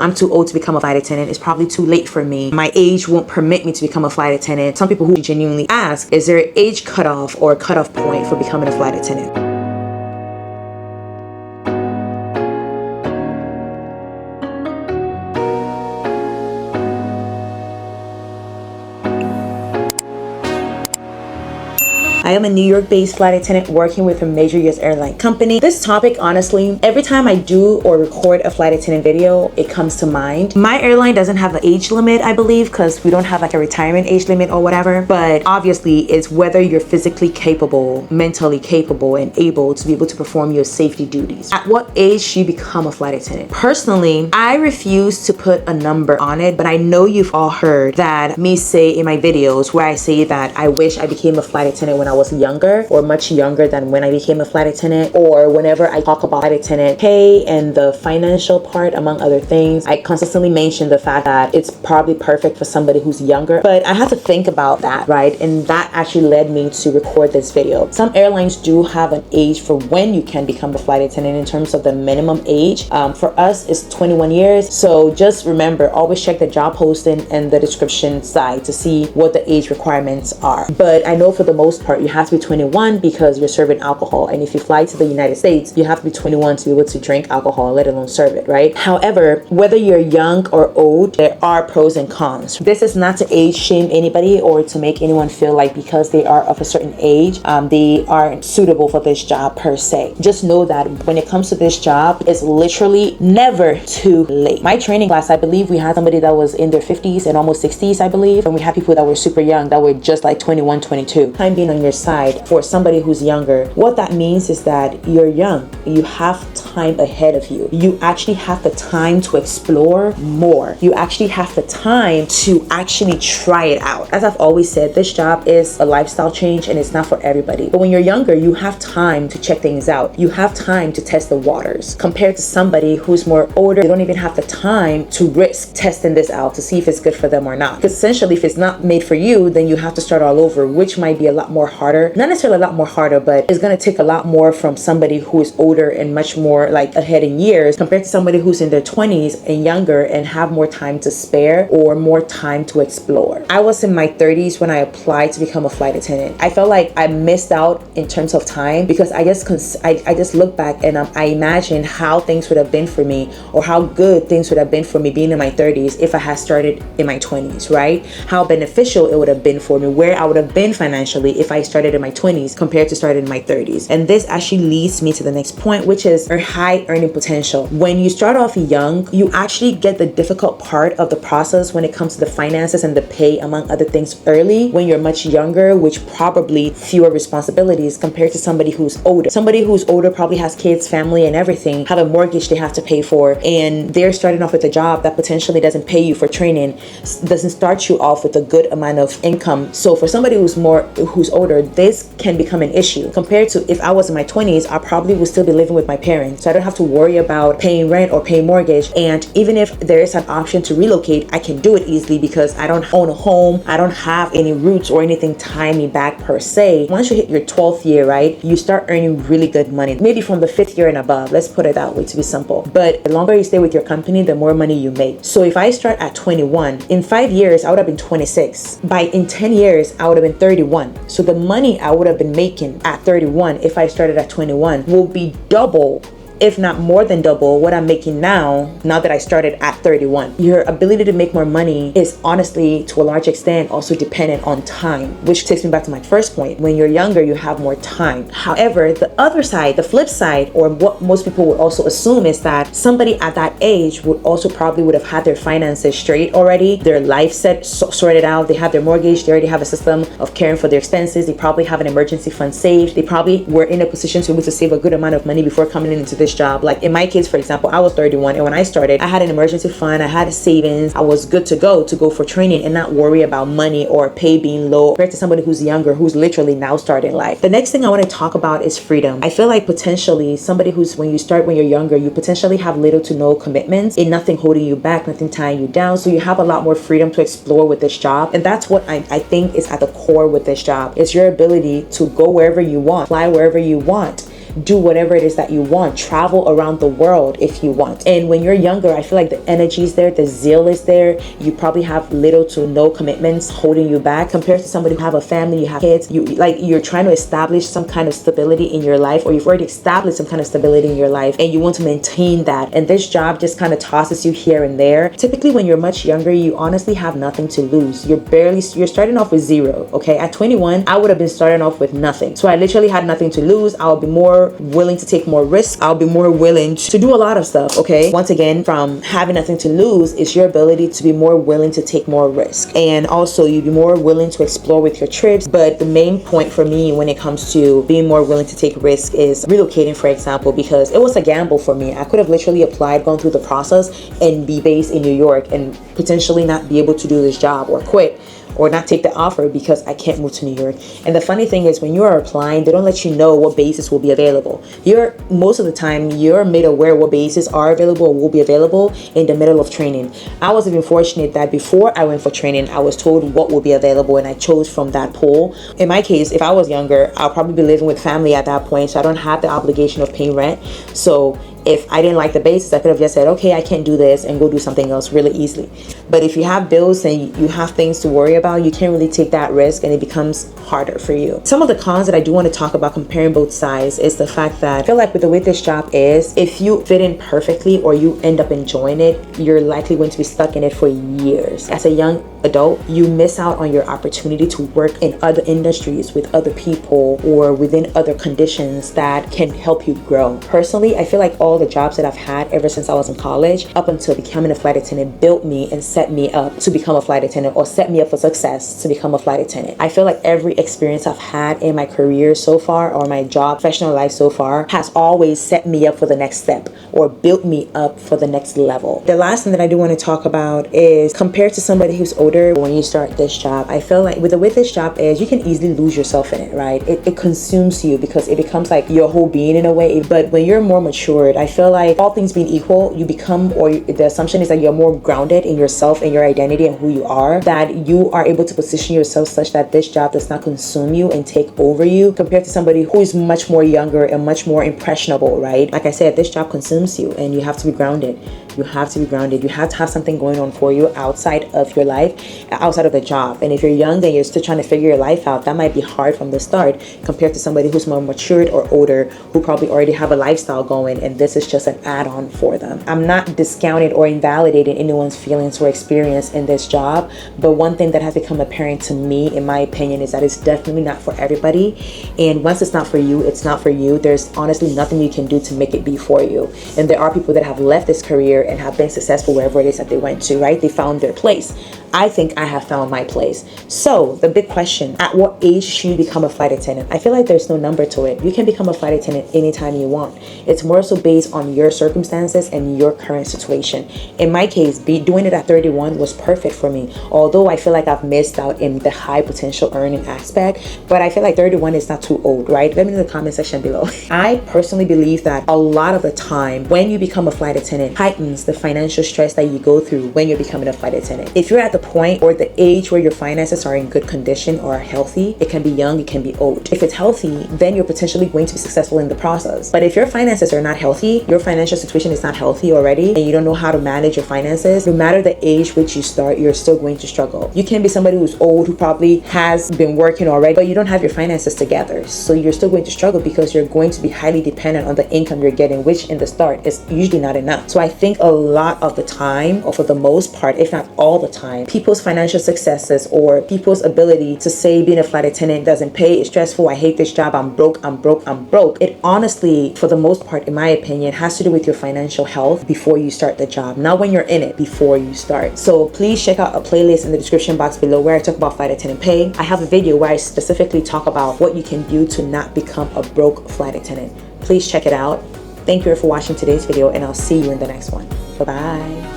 I'm too old to become a flight attendant. It's probably too late for me. My age won't permit me to become a flight attendant. Some people who genuinely ask, is there an age cutoff or a cutoff point for becoming a flight attendant? I am a New York-based flight attendant working with a major US airline company. This topic, honestly, every time I do or record a flight attendant video, it comes to mind. My airline doesn't have an age limit, I believe, because we don't have like a retirement age limit or whatever. But obviously, it's whether you're physically capable, mentally capable, and able to be able to perform your safety duties. At what age do you become a flight attendant? Personally, I refuse to put a number on it, but I know you've all heard that me say in my videos where I say that I wish I became a flight attendant when I was younger or much younger than when I became a flight attendant, or whenever I talk about flight attendant pay and the financial part among other things, I consistently mention the fact that it's probably perfect for somebody who's younger. But I had to think about that, right? And that actually led me to record this video. Some airlines do have an age for when you can become a flight attendant in terms of the minimum age. For us, it's 21 years. So just remember, always check the job posting and the description side to see what the age requirements are. But I know for the most part, you have to be 21 because you're serving alcohol. And if you fly to the United States, you have to be 21 to be able to drink alcohol, let alone serve it, right? However, whether you're young or old, there are pros and cons. This is not to age shame anybody or to make anyone feel like because they are of a certain age, they aren't suitable for this job per se. Just know that when it comes to this job, it's literally never too late. My training class, I believe we had somebody that was in their 50s and almost 60s, I believe. And we had people that were super young, that were just like 21, 22. Time being on your side for somebody who's younger, what that means is that you're young. You have time ahead of you. You actually have the time to explore more. You actually have the time to actually try it out. As I've always said, this job is a lifestyle change and it's not for everybody. But when you're younger, you have time to check things out. You have time to test the waters. Compared to somebody who's more older, they don't even have the time to risk testing this out to see if it's good for them or not. Because essentially, if it's not made for you, then you have to start all over, which might be a lot more harder. Not necessarily a lot more harder, but it's going to take a lot more from somebody who is older and much more like ahead in years compared to somebody who's in their 20s and younger and have more time to spare or more time to explore. I was in my 30s when I applied to become a flight attendant. I felt like I missed out in terms of time because I just look back and I imagine how things would have been for me or how good things would have been for me being in my 30s if I had started in my 20s, right? How beneficial it would have been for me, where I would have been financially if I started in my 20s compared to starting in my 30s. And this actually leads me to the next point, which is a high earning potential. When you start off young, you actually get the difficult part of the process when it comes to the finances and the pay, among other things, early when you're much younger, which probably fewer responsibilities compared to somebody who's older. Somebody who's older probably has kids, family, and everything, have a mortgage they have to pay for, and they're starting off with a job that potentially doesn't pay you for training, doesn't start you off with a good amount of income. So for somebody who's older, this can become an issue compared to if I was in my 20s. I probably would still be living with my parents, so I don't have to worry about paying rent or paying mortgage. And even if there is an option to relocate, I can do it easily because I don't own a home, I don't have any roots or anything tying me back per se. Once you hit your 12th year, right, you start earning really good money, maybe from the 5th year and above. Let's put it that way to be simple. But the longer you stay with your company, the more money you make. So if I start at 21, in 5 years I would have been 26. In 10 years I would have been 31. So the money I would have been making at 31 if I started at 21 will be double, if not more than double, what I'm making now that I started at 31. Your ability to make more money is honestly, to a large extent, also dependent on time, which takes me back to my first point. When you're younger, you have more time. However, the other side, the flip side, or what most people would also assume is that somebody at that age would have had their finances straight already, their life sorted out, they have their mortgage, they already have a system of caring for their expenses, they probably have an emergency fund saved, they probably were in a position to be able to save a good amount of money before coming into this job. Like in my case, for example, I was 31, and when I started, I had an emergency fund, I had a savings, I was good to go for training and not worry about money or pay being low compared to somebody who's younger, who's literally now starting life. The next thing I want to talk about is freedom. I feel like potentially somebody when you're younger, you potentially have little to no commitments and nothing holding you back, nothing tying you down. So you have a lot more freedom to explore with this job. And that's what I think is at the core with this job. It's your ability to go wherever you want, fly wherever you want, do whatever it is that you want, travel around the world if you want. And when you're younger, I feel like the energy is there, the zeal is there. You probably have little to no commitments holding you back compared to somebody who have a family, you have kids, you're trying to establish some kind of stability in your life, or you've already established some kind of stability in your life and you want to maintain that. And this job just kind of tosses you here and there. Typically when you're much younger, you honestly have nothing to lose. You're starting off with zero. Okay, at 21 I would have been starting off with nothing, so I literally had nothing to lose. I'll be more willing to take more risks. I'll be more willing to do a lot of stuff. Okay, once again, from having nothing to lose is your ability to be more willing to take more risk, and also you'd be more willing to explore with your trips. But the main point for me when it comes to being more willing to take risk is relocating, for example, because it was a gamble for me. I could have literally applied, gone through the process, and be based in New York and potentially not be able to do this job or quit or not take the offer because I can't move to New York. And the funny thing is, when you are applying, they don't let you know what bases will be available. Most of the time you're made aware what bases are available or will be available in the middle of training. I was even fortunate that before I went for training, I was told what will be available and I chose from that pool. In my case, if I was younger, I'll probably be living with family at that point, so I don't have the obligation of paying rent. So if I didn't like the basis, I could have just said, okay, I can't do this, and go do something else really easily. But if you have bills and you have things to worry about, you can't really take that risk, and it becomes harder for you. Some of the cons that I do want to talk about comparing both sides is the fact that I feel like with the way this job is, if you fit in perfectly or you end up enjoying it, you're likely going to be stuck in it for years. As a young adult, you miss out on your opportunity to work in other industries with other people or within other conditions that can help you grow. Personally, I feel like all the jobs that I've had ever since I was in college up until becoming a flight attendant built me and set me up to become a flight attendant, or set me up for success to become a flight attendant. I feel like every experience I've had in my career so far, or my job, professional life so far, has always set me up for the next step or built me up for the next level. The last thing that I do want to talk about is compared to somebody who's older, when you start this job, I feel like with the way this job is, you can easily lose yourself in it, right? It consumes you because it becomes like your whole being in a way. But when you're more matured, I feel like all things being equal, you become, or the assumption is that you're more grounded in yourself and your identity and who you are, that you are able to position yourself such that this job does not consume you and take over you, compared to somebody who is much more younger and much more impressionable, right? Like I said, this job consumes you and you have to be grounded. You have to be grounded. You have to have something going on for you outside of your life, outside of the job. And if you're young and you're still trying to figure your life out, that might be hard from the start compared to somebody who's more matured or older, who probably already have a lifestyle going, and this is just an add-on for them. I'm not discounting or invalidating anyone's feelings or experience in this job, but one thing that has become apparent to me, in my opinion, is that it's definitely not for everybody. And once it's not for you, it's not for you. There's honestly nothing you can do to make it be for you. And there are people that have left this career and have been successful wherever it is that they went to, right? They found their place. I think I have found my place. So the big question, at what age should you become a flight attendant? I feel like there's no number to it. You can become a flight attendant anytime you want. It's more so based on your circumstances and your current situation. In my case, doing it at 31 was perfect for me. Although I feel like I've missed out in the high potential earning aspect, but I feel like 31 is not too old, right? Let me know in the comment section below. I personally believe that a lot of the time when you become a flight attendant heightens the financial stress that you go through when you're becoming a flight attendant. If you're at the point or the age where your finances are in good condition or are healthy, it can be young, it can be old. If it's healthy, then you're potentially going to be successful in the process. But if your finances are not healthy, your financial situation is not healthy already, and you don't know how to manage your finances, no matter the age which you start, you're still going to struggle. You can be somebody who's old, who probably has been working already, but you don't have your finances together. So you're still going to struggle because you're going to be highly dependent on the income you're getting, which in the start is usually not enough. So I think a lot of the time, or for the most part, if not all the time, people's financial successes or people's ability to say being a flight attendant doesn't pay, it's stressful, I hate this job, I'm broke, it honestly, for the most part, in my opinion, has to do with your financial health before you start the job, not when you're in it, before you start. So please check out a playlist in the description box below where I talk about flight attendant pay. I have a video where I specifically talk about what you can do to not become a broke flight attendant. Please check it out. Thank you for watching today's video, and I'll see you in the next one. Bye-bye.